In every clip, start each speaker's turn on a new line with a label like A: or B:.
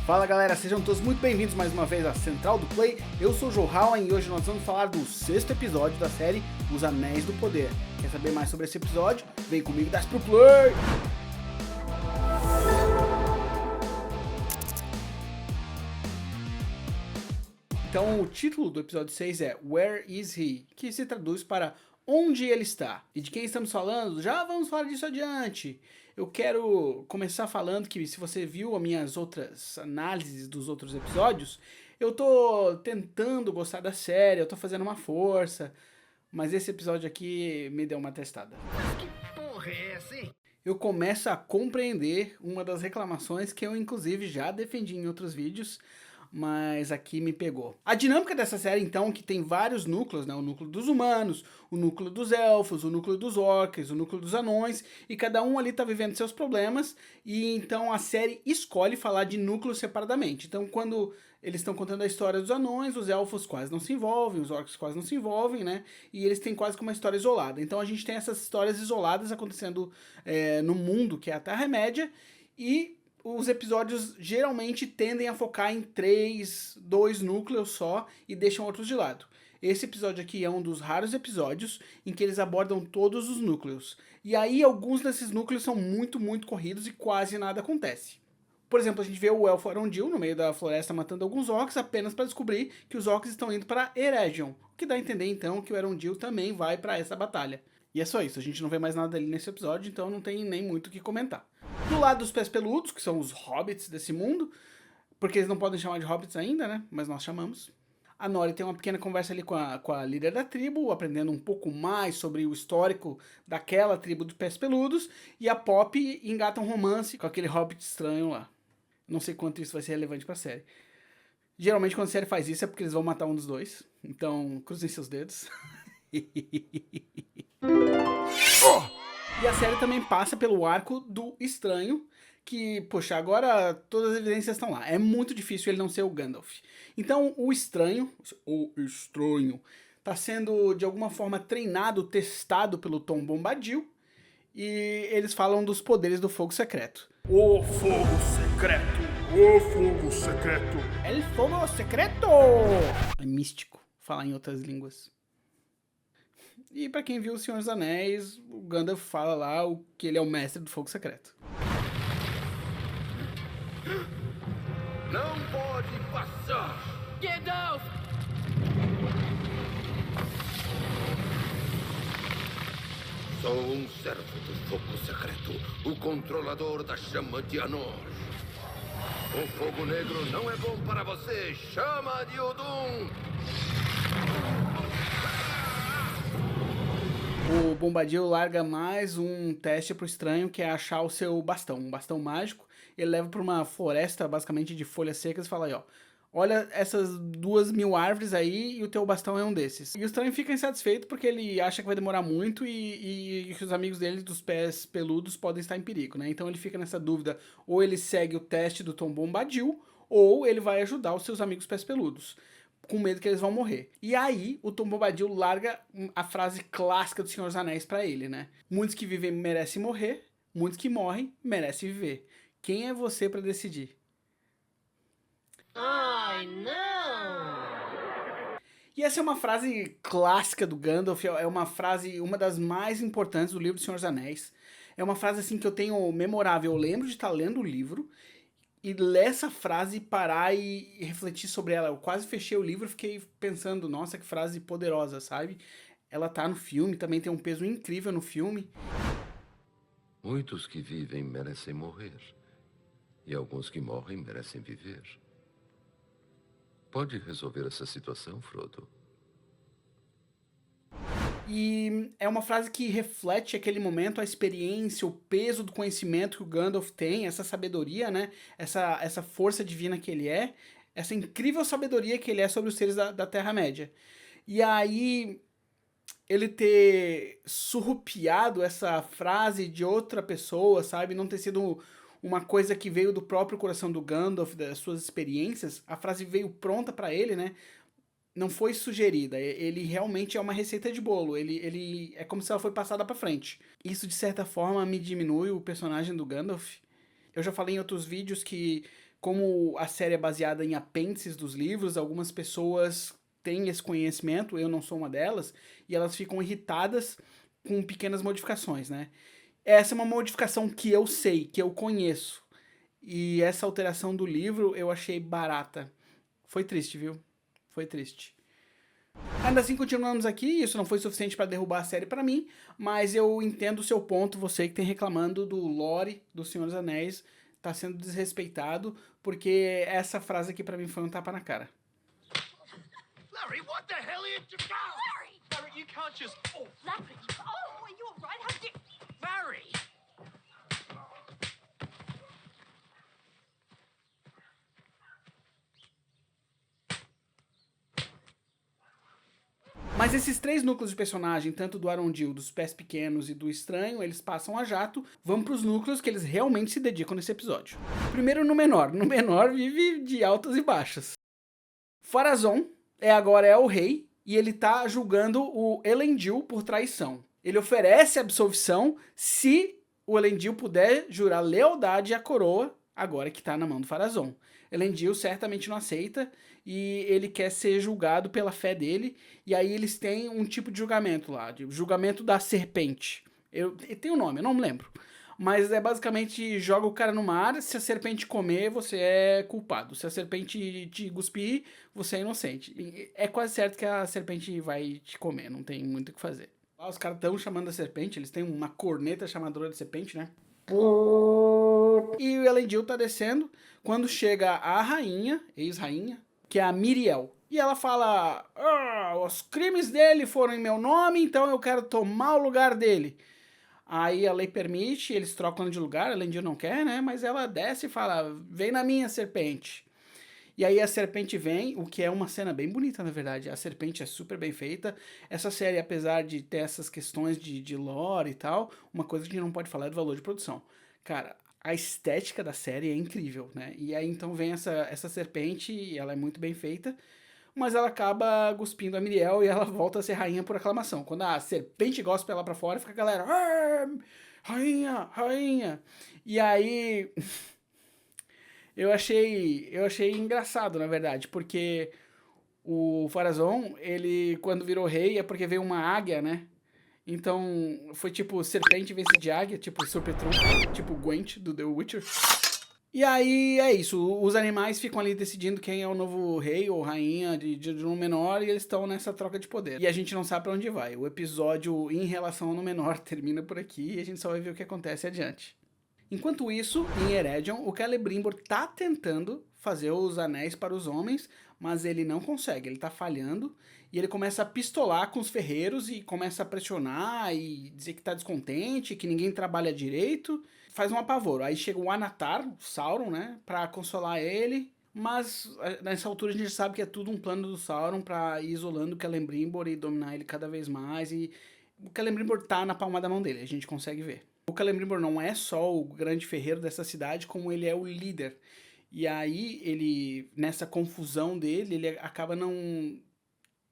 A: Fala galera, sejam todos muito bem-vindos mais uma vez à Central do Play. Eu sou o Joe Hallen e hoje nós vamos falar do 6º episódio da série Os Anéis do Poder. Quer saber mais sobre esse episódio? Vem comigo e desce pro Play! Então o título do episódio 6 é Where is he? Que se traduz para Onde ele está? E de quem estamos falando? Já vamos falar disso adiante. Eu quero começar falando que se você viu as minhas outras análises dos outros episódios, eu tô tentando gostar da série, eu tô fazendo uma força, mas esse episódio aqui me deu uma testada.
B: Que porra é essa, hein?
A: Eu começo a compreender uma das reclamações que eu inclusive já defendi em outros vídeos, mas aqui me pegou. A dinâmica dessa série, então, que tem vários núcleos, né? O núcleo dos humanos, o núcleo dos elfos, o núcleo dos orcs, o núcleo dos anões, e cada um ali tá vivendo seus problemas, e então a série escolhe falar de núcleos separadamente. Então, quando eles estão contando a história dos anões, os elfos quase não se envolvem, os orcs quase não se envolvem, né? E eles têm quase que uma história isolada. Então a gente tem essas histórias isoladas acontecendo no mundo, que é a Terra-média, e os episódios geralmente tendem a focar em 2 núcleos só e deixam outros de lado. Esse episódio aqui é um dos raros episódios em que eles abordam todos os núcleos. E aí alguns desses núcleos são muito corridos e quase nada acontece. Por exemplo, a gente vê o elfo Arondil no meio da floresta matando alguns orcs apenas para descobrir que os orcs estão indo para Eregion. O que dá a entender então que o Arondil também vai para essa batalha. E é só isso, a gente não vê mais nada ali nesse episódio, então não tem nem muito o que comentar. Do lado dos pés peludos, que são os hobbits desse mundo, porque eles não podem chamar de hobbits ainda, né? Mas nós chamamos. A Nori tem uma pequena conversa ali com a líder da tribo, aprendendo um pouco mais sobre o histórico daquela tribo dos pés peludos, e a Pop engata um romance com aquele hobbit estranho lá. Não sei quanto isso vai ser relevante pra série. Geralmente quando a série faz isso é porque eles vão matar um dos dois, então cruzem seus dedos. E a série também passa pelo arco do estranho, que, poxa, agora todas as evidências estão lá. É muito difícil ele não ser o Gandalf. Então o estranho, tá sendo de alguma forma treinado, testado pelo Tom Bombadil, e eles falam dos poderes do fogo secreto.
C: O fogo secreto! O fogo secreto!
A: El fogo secreto! É místico falar em outras línguas. E pra quem viu O Senhor dos Anéis, o Gandalf fala lá que ele é o mestre do fogo secreto.
B: Não pode passar! Gandalf! Sou um servo do fogo secreto, o controlador da chama de Anor. O fogo negro não é bom para você, chama de Odum!
A: O Bombadil larga mais um teste pro estranho, que é achar o seu bastão, um bastão mágico. Ele leva pra uma floresta, basicamente, de folhas secas e fala aí, ó, olha essas 2.000 árvores aí e o teu bastão é um desses. E o estranho fica insatisfeito porque ele acha que vai demorar muito e que os amigos dele dos pés peludos podem estar em perigo, né? Então ele fica nessa dúvida, ou ele segue o teste do Tom Bombadil, ou ele vai ajudar os seus amigos pés peludos, com medo que eles vão morrer. E aí, o Tom Bombadil larga a frase clássica do Senhor dos Anéis pra ele, né? Muitos que vivem merecem morrer, muitos que morrem merecem viver. Quem é você pra decidir?
D: Ai, não!
A: E essa é uma frase clássica do Gandalf, é uma frase, uma das mais importantes do livro do Senhor dos Anéis. É uma frase assim que eu tenho memorável, eu lembro de estar lendo o livro, e ler essa frase, parar e refletir sobre ela. Eu quase fechei o livro e fiquei pensando, nossa, que frase poderosa, sabe? Ela tá no filme, também tem um peso incrível no filme.
E: Muitos que vivem merecem morrer. E alguns que morrem merecem viver. Pode resolver essa situação, Frodo?
A: E é uma frase que reflete aquele momento, a experiência, o peso do conhecimento que o Gandalf tem, essa sabedoria, né? Essa força divina que ele é, essa incrível sabedoria que ele é sobre os seres da Terra-média. E aí, ele ter surrupiado essa frase de outra pessoa, sabe? Não ter sido uma coisa que veio do próprio coração do Gandalf, das suas experiências, a frase veio pronta pra ele, né? Não foi sugerida, ele realmente é uma receita de bolo, ele é como se ela foi passada pra frente. Isso de certa forma me diminui o personagem do Gandalf. Eu já falei em outros vídeos que Como a série é baseada em apêndices dos livros, algumas pessoas têm esse conhecimento, eu não sou uma delas, e elas ficam irritadas com pequenas modificações, né? Essa é uma modificação que eu sei, que eu conheço. E essa alteração do livro eu achei barata. Foi triste, viu? Foi triste. Ainda assim, continuamos aqui, isso não foi suficiente para derrubar a série para mim, mas eu entendo o seu ponto, você que tem reclamando do lore do Senhor dos Anéis, tá sendo desrespeitado, porque essa frase aqui para mim foi um tapa na cara.
C: Larry, what the hell are you doing? Larry! Larry, you can't just... Oh,
D: Larry! Oh, are you all right? How did...
C: Larry!
A: Mas esses 3 núcleos de personagem, tanto do Arondil, dos Pés Pequenos e do Estranho, eles passam a jato, vão pros núcleos que eles realmente se dedicam nesse episódio. Primeiro no Menor. No Menor vive de altas e baixas. Pharazôn agora é o rei e ele tá julgando o Elendil por traição. Ele oferece absolvição se o Elendil puder jurar lealdade à coroa, agora que tá na mão do Pharazôn. Elendil certamente não aceita e ele quer ser julgado pela fé dele, e aí eles têm um tipo de julgamento lá, de julgamento da serpente. Tem um nome, eu não me lembro. Mas é basicamente, joga o cara no mar, se a serpente comer, você é culpado. Se a serpente te cuspir, você é inocente. E é quase certo que a serpente vai te comer, não tem muito o que fazer. Lá os caras estão chamando a serpente, eles têm uma corneta chamadora de serpente, né? E o Elendil tá descendo, quando chega a rainha, ex-rainha, que é a Míriel. E ela fala, os crimes dele foram em meu nome, então eu quero tomar o lugar dele. Aí a lei permite, eles trocam de lugar, a Elendil não quer, né? Mas ela desce e fala, vem na minha, serpente. E aí a serpente vem, o que é uma cena bem bonita, na verdade. A serpente é super bem feita. Essa série, apesar de ter essas questões de lore e tal, uma coisa que a gente não pode falar é do valor de produção. Cara, a estética da série é incrível, né? E aí então vem essa serpente, e ela é muito bem feita, mas ela acaba cuspindo a Míriel e ela volta a ser rainha por aclamação. Quando a serpente gospe ela pra fora, fica a galera, rainha, rainha. E aí... Eu achei engraçado, na verdade, porque o Pharazôn, ele, quando virou rei, é porque veio uma águia, né? Então, foi tipo serpente em vez de águia, tipo Surpetron, tipo Gwent, do The Witcher. E aí, é isso, os animais ficam ali decidindo quem é o novo rei ou rainha de Númenor, e eles estão nessa troca de poder. E a gente não sabe pra onde vai. O episódio em relação ao Númenor termina por aqui, e a gente só vai ver o que acontece adiante. Enquanto isso, em Eregion, o Celebrimbor tá tentando fazer os anéis para os homens, mas ele não consegue, ele tá falhando, e ele começa a pistolar com os ferreiros e começa a pressionar e dizer que tá descontente, que ninguém trabalha direito, faz um apavoro. Aí chega o Anatar, o Sauron, né, pra consolar ele, mas nessa altura a gente sabe que é tudo um plano do Sauron pra ir isolando o Celebrimbor e dominar ele cada vez mais, e o Celebrimbor tá na palma da mão dele, a gente consegue ver. O Celebrimbor não é só o grande ferreiro dessa cidade, como ele é o líder. E aí, ele, nessa confusão dele, ele acaba não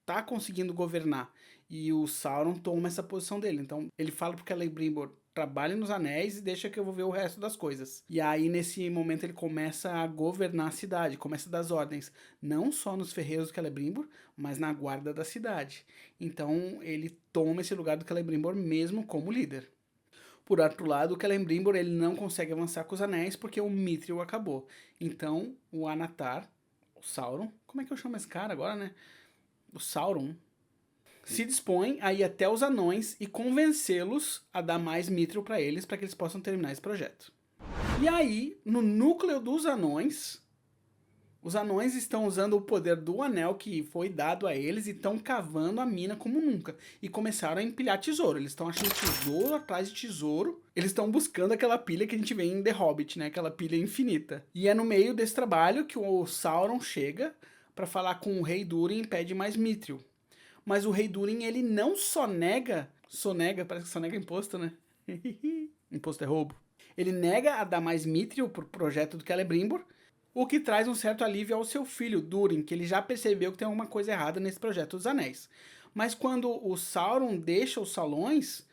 A: tá conseguindo governar. E o Sauron toma essa posição dele. Então, ele fala pro Celebrimbor, trabalhe nos anéis e deixa que eu vou ver o resto das coisas. E aí, nesse momento, ele começa a governar a cidade, começa a dar as ordens. Não só nos ferreiros do Celebrimbor, mas na guarda da cidade. Então, ele toma esse lugar do Celebrimbor mesmo como líder. Por outro lado, o Celebrimbor ele não consegue avançar com os anéis porque o Mithril acabou. Então, o Anatar, o Sauron, como é que eu chamo esse cara agora, né? O Sauron se dispõe a ir até os anões e convencê-los a dar mais Mithril para eles que eles possam terminar esse projeto. E aí, no núcleo dos anões, os anões estão usando o poder do anel que foi dado a eles e estão cavando a mina como nunca. E começaram a empilhar tesouro. Eles estão achando tesouro atrás de tesouro. Eles estão buscando aquela pilha que a gente vê em The Hobbit, né? Aquela pilha infinita. E é no meio desse trabalho que o Sauron chega para falar com o Rei Durin e pede mais Mithril. Mas o Rei Durin, ele não sonega, parece que sonega imposto, né? Imposto é roubo. Ele nega a dar mais Mithril pro projeto do Celebrimbor, o que traz um certo alívio ao seu filho, Durin, que ele já percebeu que tem alguma coisa errada nesse projeto dos anéis. Mas quando o Sauron deixa os salões,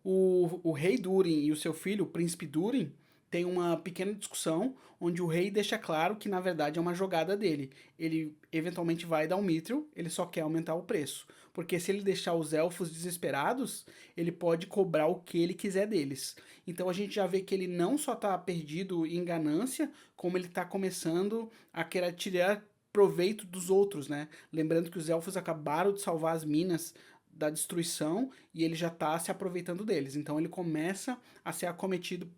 A: o rei Durin e o seu filho, o príncipe Durin, tem uma pequena discussão onde o rei deixa claro que na verdade é uma jogada dele. Ele eventualmente vai dar um Mithril, ele só quer aumentar o preço. Porque se ele deixar os elfos desesperados, ele pode cobrar o que ele quiser deles. Então a gente já vê que ele não só tá perdido em ganância, como ele tá começando a querer tirar proveito dos outros, né? Lembrando que os elfos acabaram de salvar as minas da destruição e ele já tá se aproveitando deles. Então ele começa a ser acometido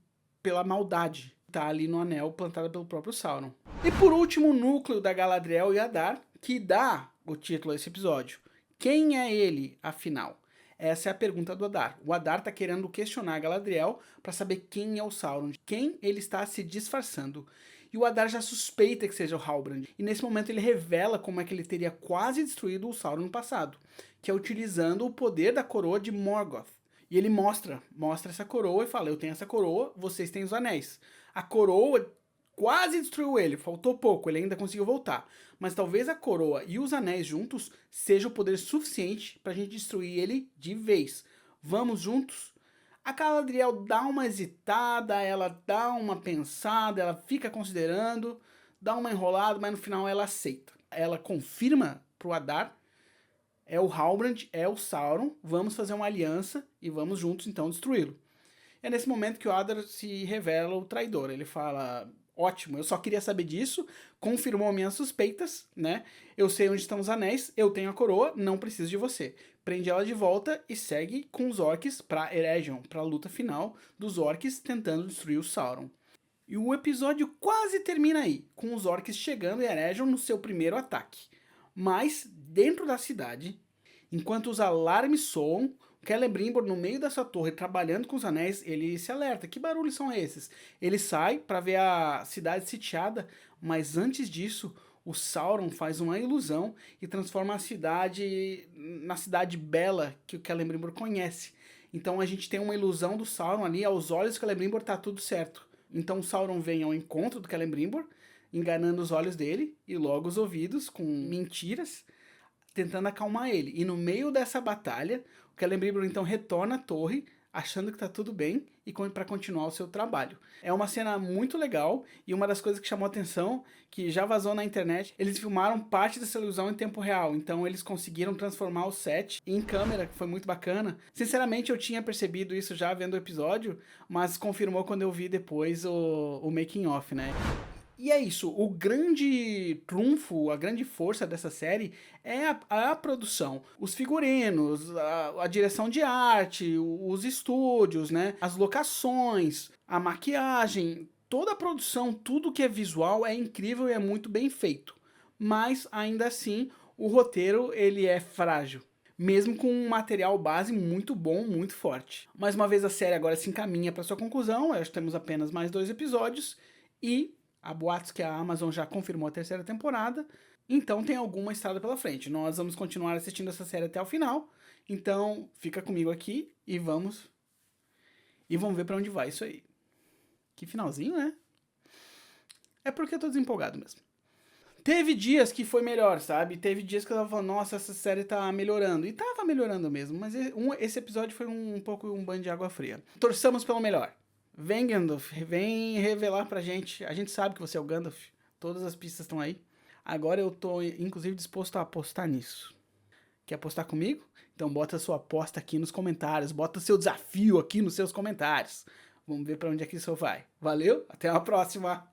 A: pela maldade, tá ali no anel plantado pelo próprio Sauron. E por último, o núcleo da Galadriel e Adar, que dá o título a esse episódio. Quem é ele, afinal? Essa é a pergunta do Adar. O Adar tá querendo questionar a Galadriel para saber quem é o Sauron, quem ele está se disfarçando. E o Adar já suspeita que seja o Halbrand. E nesse momento ele revela como é que ele teria quase destruído o Sauron no passado, que é utilizando o poder da coroa de Morgoth. E ele mostra essa coroa e fala, eu tenho essa coroa, vocês têm os anéis. A coroa quase destruiu ele, faltou pouco, ele ainda conseguiu voltar. Mas talvez a coroa e os anéis juntos sejam o poder suficiente pra gente destruir ele de vez. Vamos juntos? A Galadriel dá uma hesitada, ela dá uma pensada, ela fica considerando, dá uma enrolada, mas no final ela aceita. Ela confirma pro Adar, é o Halbrand, é o Sauron, vamos fazer uma aliança e vamos juntos então destruí-lo. É nesse momento que o Adar se revela o traidor, ele fala, ótimo, eu só queria saber disso, confirmou minhas suspeitas, né? Eu sei onde estão os anéis, eu tenho a coroa, não preciso de você. Prende ela de volta e segue com os orcs pra Eregion, pra luta final dos orcs tentando destruir o Sauron. E o episódio quase termina aí, com os orcs chegando em Eregion no seu primeiro ataque. Mas, dentro da cidade, enquanto os alarmes soam, Celebrimbor, no meio dessa torre, trabalhando com os anéis, ele se alerta. Que barulhos são esses? Ele sai para ver a cidade sitiada, mas antes disso, o Sauron faz uma ilusão e transforma a cidade na cidade bela que o Celebrimbor conhece. Então a gente tem uma ilusão do Sauron ali, aos olhos do Celebrimbor tá tudo certo. Então o Sauron vem ao encontro do Celebrimbor, enganando os olhos dele e logo os ouvidos com mentiras, tentando acalmar ele. E no meio dessa batalha, o Celebrimbor então retorna à torre, achando que tá tudo bem e para continuar o seu trabalho. É uma cena muito legal e uma das coisas que chamou a atenção, que já vazou na internet, eles filmaram parte dessa ilusão em tempo real, então eles conseguiram transformar o set em câmera, que foi muito bacana. Sinceramente eu tinha percebido isso já vendo o episódio, mas confirmou quando eu vi depois o making of, né? E é isso, o grande trunfo, a grande força dessa série é a produção. Os figurinos, a direção de arte, os estúdios, né? As locações, a maquiagem, toda a produção, tudo que é visual é incrível e é muito bem feito. Mas, ainda assim, o roteiro ele é frágil. Mesmo com um material base muito bom, muito forte. Mais uma vez a série agora se encaminha para sua conclusão, acho que temos apenas mais 2 episódios e há boatos que a Amazon já confirmou a 3ª temporada, então tem alguma estrada pela frente. Nós vamos continuar assistindo essa série até o final, então fica comigo aqui e vamos ver pra onde vai isso aí. Que finalzinho, né? É porque eu tô desempolgado mesmo. Teve dias que foi melhor, sabe? Teve dias que eu tava falando, nossa, essa série tá melhorando. E tava melhorando mesmo, mas esse episódio foi um pouco um banho de água fria. Torçamos pelo melhor. Vem, Gandalf, vem revelar pra gente. A gente sabe que você é o Gandalf. Todas as pistas estão aí. Agora eu tô, inclusive, disposto a apostar nisso. Quer apostar comigo? Então bota sua aposta aqui nos comentários. Bota seu desafio aqui nos seus comentários. Vamos ver pra onde é que isso vai. Valeu, até a próxima!